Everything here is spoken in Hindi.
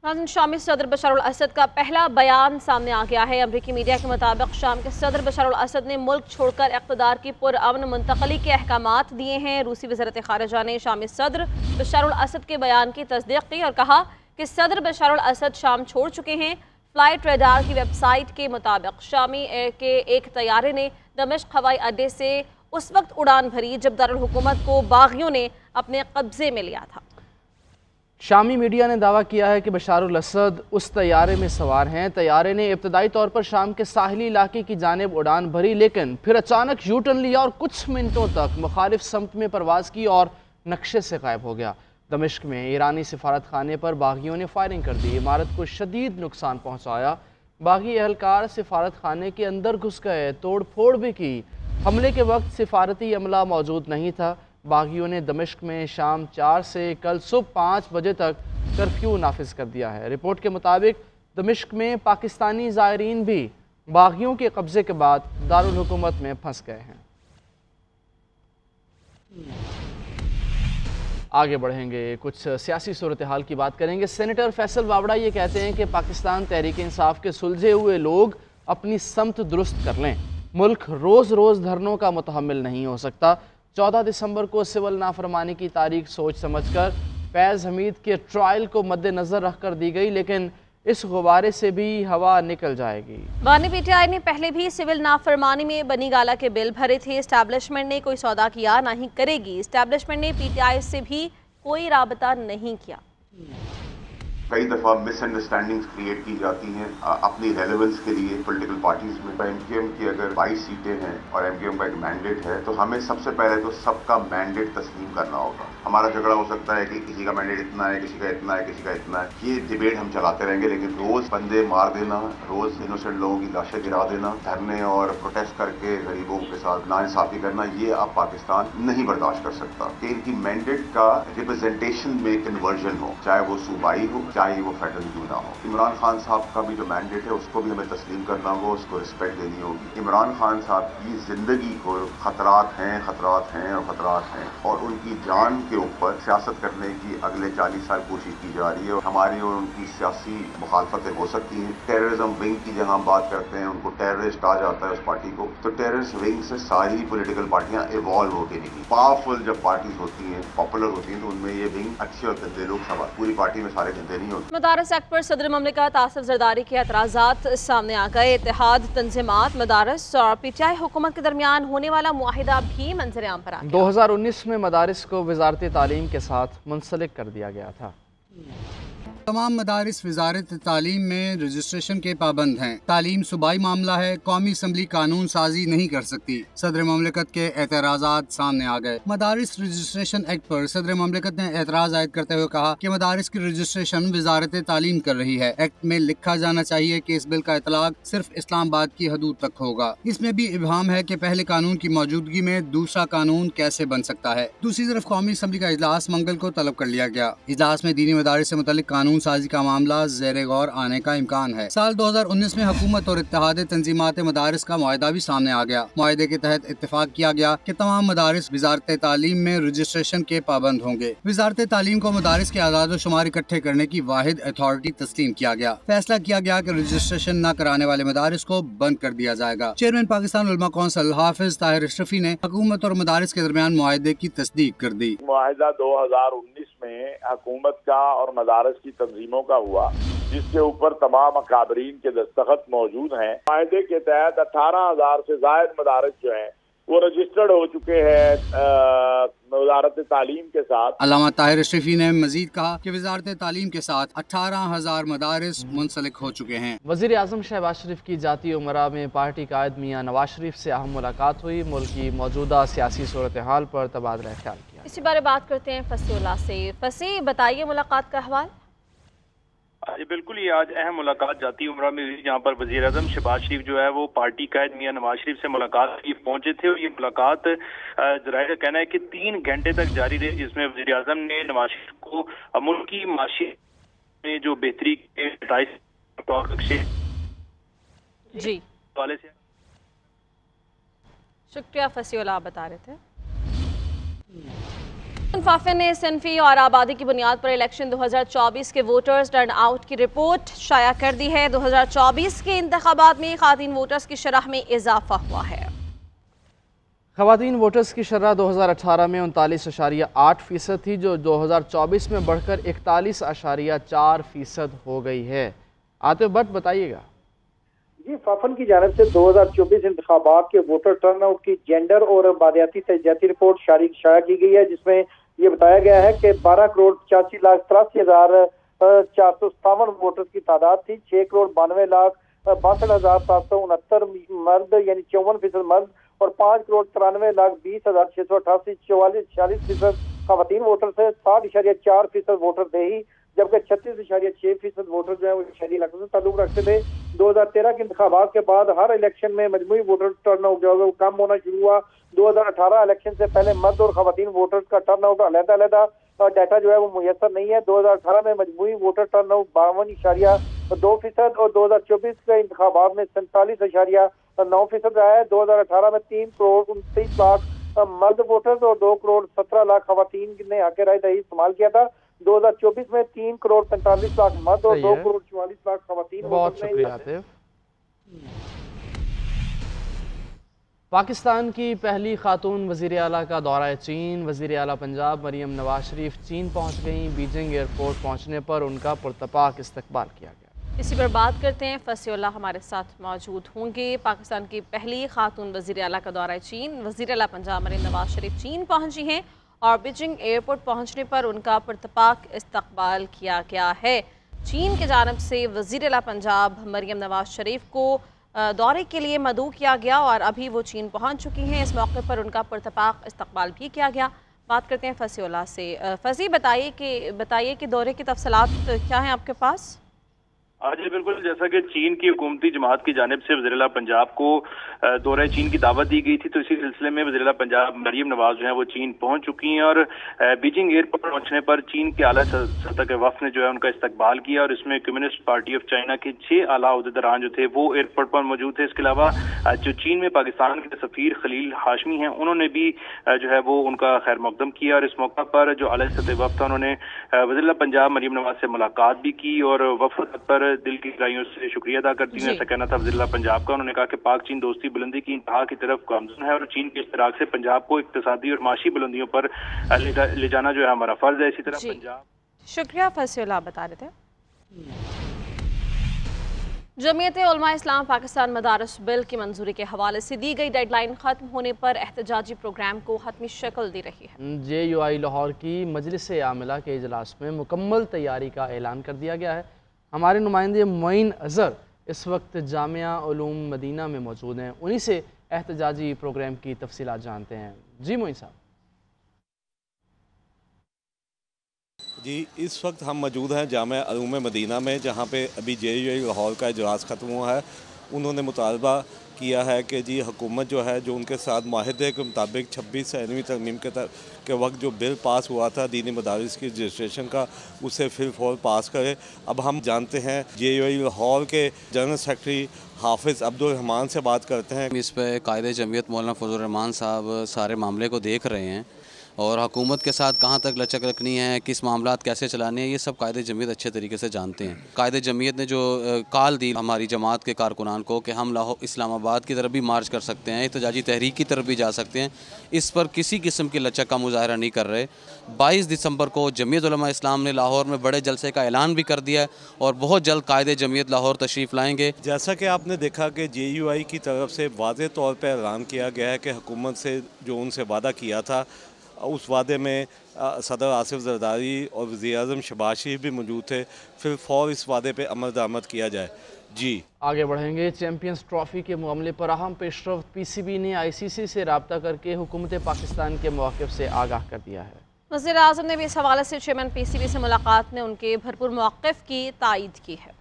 शामी सदर बशर अल असद का पहला बयान सामने आ गया है। अमरीकी मीडिया के मुताबिक शाम के सदर बशर अल असद ने मुल्क छोड़कर इक़्तिदार की पुरअमन मुंतकली के अहकामात दिए हैं। रूसी वज़ारत ख़ारिजा ने शामी सदर बशर अल असद के बयान की तस्दीक़ की और कहा कि सदर बशर अल असद शाम छोड़ चुके हैं। फ्लाइट रेडार की वेबसाइट के मुताबिक शामी के एक तैयारे ने दमिश्क हवाई अड्डे से उस वक्त उड़ान भरी जब दारुल हुकूमत को बागियों ने अपने कब्जे में लिया था। शामी मीडिया ने दावा किया है कि बशार अल असद उस तैयारे में सवार हैं। तैयारे ने इब्तदाई तौर पर शाम के साहिली इलाके की जानिब उड़ान भरी, लेकिन फिर अचानक यू टर्न लिया और कुछ मिनटों तक मुखालिफ समत में परवाज़ की और नक्शे से गायब हो गया। दमिश्क में ईरानी सिफारत खाने पर बागियों ने फायरिंग कर दी, इमारत को शदीद नुकसान पहुँचाया। बागी एहलकार सिफारत खाने के अंदर घुस गए, तोड़ फोड़ भी की। हमले के वक्त सिफारती अमला मौजूद नहीं था। बागियों ने दमिश्क में शाम 4 से कल सुबह 5 बजे तक कर्फ्यू नाफिज कर दिया है। रिपोर्ट के मुताबिक दमिश्क में पाकिस्तानी ज़ायरीन भी बागियों के कब्जे के बाद दारुल हुकूमत में फंस गए हैं। आगे बढ़ेंगे, कुछ सियासी सूरत हाल की बात करेंगे। सेनेटर फैसल वावड़ा ये कहते हैं कि पाकिस्तान तहरीक इंसाफ के सुलझे हुए लोग अपनी समत दुरुस्त कर लें। मुल्क रोज़ रोज़ धरनों का मुतहम्मिल नहीं हो सकता। 14 दिसंबर को सिविल नाफरमानी की तारीख सोच समझकर फैज़ हमीद के ट्रायल को मद्देनज़र रखकर दी गई, लेकिन इस गुब्बारे से भी हवा निकल जाएगी। बानी पीटीआई ने पहले भी सिविल नाफरमानी में बनी गाला के बिल भरे थे। इस्टेब्लिशमेंट ने कोई सौदा किया ना ही करेगी। इस्टेब्लिशमेंट ने पीटीआई से भी कोई राबता नहीं किया। कई दफ़ा मिसअंडरस्टैंडिंग्स क्रिएट की जाती हैं अपनी रेलेवेंस के लिए पॉलिटिकल पार्टीज में। एमक्यूएम की अगर 22 सीटें हैं और एमक्यूएम का एक मैंडेट है तो हमें सबसे पहले तो सबका मैंडेट तस्लीम करना होगा। हमारा झगड़ा हो सकता है कि किसी का मैंडेट इतना है, किसी का इतना है, किसी का इतना है, ये डिबेट हम चलाते रहेंगे, लेकिन रोज बंदे मार देना, रोज इनोसेंट लोगों की लाशें गिरा देना, धरने और प्रोटेस्ट करके गरीबों के साथ नाइंसाफी करना, ये अब पाकिस्तान नहीं बर्दाश्त कर सकता। कि इनकी मैंडेट का रिप्रेजेंटेशन में कन्वर्जन हो, चाहे वो सूबाई हो, चाहे वो फेडरल क्यों ना हो। इमरान खान साहब का भी जो मैंडेट है उसको भी हमें तस्लीम करना होगा, उसको रिस्पेक्ट देनी होगी। इमरान खान साहब की जिंदगी को खतरात हैं और उनकी जान के ऊपर सियासत करने की अगले 40 साल कोशिश की जा रही है और हमारी और उनकी सियासी मुखालफतें हो सकती हैं। टेररिज्म विंग की जब हम बात करते हैं, उनको टेररिस्ट आ जाता है उस पार्टी को, तो टेररिस्ट विंग से सारी पॉलिटिकल पार्टियां इवॉल्व होकर निकली। पावरफुल जब पार्टीज होती हैं, पॉपुलर होती हैं, तो उनमें ये विंग अच्छे और गंदे लोग सब, पूरी पार्टी में सारे गंदे नहीं होते। मदारस एक्ट पर सदर ममलिकत आसिफ जरदारी के एतराज़ात सामने आ गए। इत्तेहाद तंजीमात, मदारस और पीटीआई हुकूमत के दरमियान होने वाला मुआहिदा भी मंजर आम पर आ गया। 2019 में मदारिस को वजारत तालीम के साथ मुंसलिक कर दिया गया था। तमाम मदारिस वजारत तालीम में रजिस्ट्रेशन के पाबंद हैं। तालीम सूबाई मामला है, कौमी असम्बली कानून साजी नहीं कर सकती। सदर ममलिकत के एतराज़ात सामने आ गए। मदारिस रजिस्ट्रेशन एक्ट पर सदर ममलिकत ने एतराज़ आयद करते हुए कहा कि मदारिस की रजिस्ट्रेशन वजारत तालीम कर रही है। एक्ट में लिखा जाना चाहिए कि इस बिल का इतलाक सिर्फ इस्लामाबाद की हदूद तक होगा। इसमें भी इब्हाम है कि पहले कानून की मौजूदगी में दूसरा कानून कैसे बन सकता है। दूसरी तरफ कौमी असम्बली का इजलास मंगल को तलब कर लिया गया। इजलास में दीनी मदारिस से मुतल्लिक कानून साजी का मामला ज़ेरे गौर आने का इम्कान है। साल 2019 में हुकूमत और इत्तेहाद तंजीमात मदारिस का मुआहिदा भी सामने आ गया। मुआहिदे के तहत इत्तेफाक किया गया कि तमाम मदारिस वजारत तालीम में रजिस्ट्रेशन के पाबंद होंगे। वजारत तालीम को मदारिस के आदाद व शुमार इकट्ठे करने की वाहिद अथॉरिटी तस्लीम किया गया। फैसला किया गया कि रजिस्ट्रेशन न कराने वाले मदारिस को बंद कर दिया जाएगा। चेयरमैन पाकिस्तान उलमा कौंसिल हाफिज ताहिर अशरफी ने हुकूमत और मदारिस के दरमियान मुआहिदे की तस्दीक कर दी। मुआहिदा 2019 में हुकूमत का और मदारिस की तंजीमों का हुआ, जिसके ऊपर तमाम अकाबरीन के दस्तखत मौजूद हैं। मुआहिदे के तहत 18,000 से ज्यादा मदारिस जो हैं वो रजिस्टर्ड हो चुके हैं वजारत तालीम के साथ। अल्लामा ताहिर अशरफी ने मजीद कहा कि वजारत तालीम के साथ 18,000 मदारिस मुंसलिक हो चुके हैं। वज़ीर आज़म शहबाज शरीफ की जाती उमरा में पार्टी कायद मियां नवाज शरीफ से अहम मुलाकात हुई। मुल्क की मौजूदा सियासी सूरत हाल पर तबादला ख्याल किया। इसी बारे बात करते हैं फसीउल्लाह से। फसी, बताइए मुलाकात का अहवाल। जी बिल्कुल, ये आज अहम मुलाकात जाती उमरा में हुई, जहाँ पर वज़ीर आज़म शहबाज शरीफ जो है वो पार्टी कायद मियां नवाज शरीफ से मुलाकात के लिए पहुंचे थे। और ये मुलाकात जराये का कहना है कि 3 घंटे तक जारी रही, जिसमें वज़ीर आज़म ने नवाज शरीफ को मुल्क की माशी में जो बेहतरी के जी वाले से। शुक्रिया फसीउल्लाह, बता रहे थे। फाफे ने सिनफी और आबादी की बुनियाद पर इलेक्शन 2024 के वोटर्स टर्न आउट की रिपोर्ट शाया कर दी है। 2024 के इंतखाबात में खातीन वोटर्स की शरह में इजाफा हुआ है। खवातीन वोटर्स की शरह 2018 में 39.8% थी, जो 2024 में बढ़कर 41.4% हो गई है। आतिफ भट्ट बताइएगा। जी, फाफन की जानिब से 2024 इंतखाबात के वोटर टर्नआउट की जेंडर और बादियाती तजियाती रिपोर्ट शाया की गई है, जिसमें ये बताया गया है कि 12,85,83,457 वोटर्स की तादाद थी। 6,92,62,769 मर्द यानी 54% मर्द और 5,93,20,688 46% खवातीन वोटर्स है। 60.4% वोटर देही, जबकि 36.6% वोटर जो है वो शहरी इलाकों से ताल्लुक रखते थे। 2013 के इंतखाबात के बाद हर इलेक्शन में मजमूई वोटर टर्नआउट जो है वो कम होना शुरू हुआ। 2018 इलेक्शन से पहले मर्द और खवातीन वोटर्स का टर्नआउट अलग-अलग डाटा जो है वो मुयसर नहीं है। 2018 में मजमूई वोटर टर्नआउट 52.2% और 2024 के इंतखाबात में 47.9% रहा है। 2018 में 3,29,00,000 मर्द वोटर्स और 2,17,00,000 खवातीन ने हक राय दही इस्तेमाल किया था। 2024 में 3,45,00,000 मर्द और 2,44,00,000 खवातीन। बहुत शुक्रिया आतिफ। पाकिस्तान की पहली खातून वज़ीर आला का दौरा चीन। वज़ीर आला पंजाब मरियम नवाज शरीफ चीन पहुँच गईं। बीजिंग एयरपोर्ट पहुँचने पर उनका पुरतपाक इस्तकबाल किया गया। इसी पर बात करते हैं, फसीउल्लाह हमारे साथ मौजूद होंगे। पाकिस्तान की पहली खातून वज़ीर आला का दौरा चीन। वज़ीर आला पंजाब मरियम नवाज शरीफ चीन पहुँची हैं और बीजिंग एयरपोर्ट पहुँचने पर उनका पुरतपाक इस्तकबाल किया गया है। चीन की जानिब से वज़ीर आला पंजाब मरियम नवाज शरीफ को दौरे के लिए मदऊ किया गया और अभी वो चीन पहुंच चुकी हैं। इस मौके पर उनका पुरतपाक इस्तकबाल भी किया गया। बात करते हैं फसीउल्लाह से। फसी, बताइए कि दौरे की तफसीलात क्या हैं आपके पास? जी बिल्कुल, जैसा कि चीन की हुकूमती जमात की जानिब से वज़ीर आला पंजाब को दौरे चीन की दावत दी गई थी, तो इसी सिलसिले में वज़ीर आला पंजाब मरियम नवाज जो है वो चीन पहुंच चुकी हैं और बीजिंग एयरपोर्ट पहुंचने पर चीन के आला सतह के वफ़द ने जो है उनका इस्तकबाल किया और इसमें कम्युनिस्ट पार्टी ऑफ चाइना के 6 आला ओहदेदारान जो थे वो एयरपोर्ट पर मौजूद थे। इसके अलावा जो चीन में पाकिस्तान के सफ़ीर खलील हाशमी हैं, उन्होंने भी जो है वो उनका खैर मकदम किया और इस मौका पर जो आला सतह वफ़द था उन्होंने वज़ीर आला पंजाब मरियम नवाज से मुलाकात भी की और वफ़द पर दिल की गहराइयों से शुक्रिया अदा करती हूँ। ऐसा कहना था वज़ीर आला पंजाब का। उन्होंने कहा कि पाक चीन दोस्ती बुलंदी की इंतहा की तरफ गामज़न है और चीन के इश्तराक से पंजाब को इक्तिसादी और माशी बुलंदियों पर ले जाना जो है हमारा फर्ज है। इसी तरह पंजाब। शुक्रिया फसीउल्लाह, बता रहे थे। जमीयत उलमा इस्लाम पाकिस्तान मदारस बिल की मंजूरी के हवाले से दी गई डेडलाइन खत्म होने पर एहतजाजी प्रोग्राम को हतमी शक्ल दे रही है। JUI लाहौर की मजलिस आमिला के इजलास में मुकम्मल तैयारी का ऐलान कर दिया गया है। हमारे नुमाइंदे मोइन अज़हर इस वक्त जामिया उलूम मदीना में मौजूद हैं, उन्हीं से एहतजाजी प्रोग्राम की तफसीलात जानते हैं। जी मोइन साहब। जी, इस वक्त हम मौजूद हैं जामिया उलूम मदीना में, जहाँ पे अभी JUI लाहौर का इजलास ख़त्म हुआ है। उन्होंने मुतालबा किया है कि जी हुकूमत जो है जो उनके साथ माहिदे के मुताबिक 26 तरमीम के वक्त जो बिल पास हुआ था दीनी मदारिस की रजिस्ट्रेशन का, उसे फिर फौर पास करे। अब हम जानते हैं JUI लाहौर के जनरल सेक्रेटरी हाफिज़ अब्दुल रहमान से बात करते हैं। इस पर कायदे जमीयत मौलाना फजल रहमान साहब सारे मामले को देख रहे हैं और हुकूमत के साथ कहाँ तक लचक रखनी है, किस मामलात कैसे चलाने हैं, ये सब कायदे जमीयत अच्छे तरीके से जानते हैं। कायदे जमीयत ने जो कॉल दी हमारी जमात के कारकुनान को कि हम लाहौर इस्लामाबाद की तरफ भी मार्च कर सकते हैं, एहतजाजी तहरीक की तरफ भी जा सकते हैं, इस पर किसी किस्म की लचक का मुजाहरा नहीं कर रहे। 22 दिसंबर को जमीयत उलमा इस्लाम ने लाहौर में बड़े जलसे का ऐलान भी कर दिया है और बहुत जल्द कायदे जमीयत लाहौर तशरीफ़ लाएँगे। जैसा कि आपने देखा कि JUI की तरफ से वाज़ेह तौर पर ऐलान किया गया है कि हुकूमत से जो उनसे वादा किया था उस वादे में सदर आसिफ जरदारी और वज़ीर-ए-आज़म शहबाज शरीफ भी मौजूद थे, फिर फौर इस वादे पे अमल दरामद किया जाए। जी आगे बढ़ेंगे। चैम्पियंस ट्रॉफी के मामले पर अहम पेशरफ्त PCB ने ICC से रब्ता करके हुकूमत पाकिस्तान के मौक़िफ़ से आगाह कर दिया है। वज़ीर-ए-आज़म ने भी इस हवाले से चेयरमैन PCB से मुलाकात में उनके भरपूर मौक़िफ़ की तायीद की है।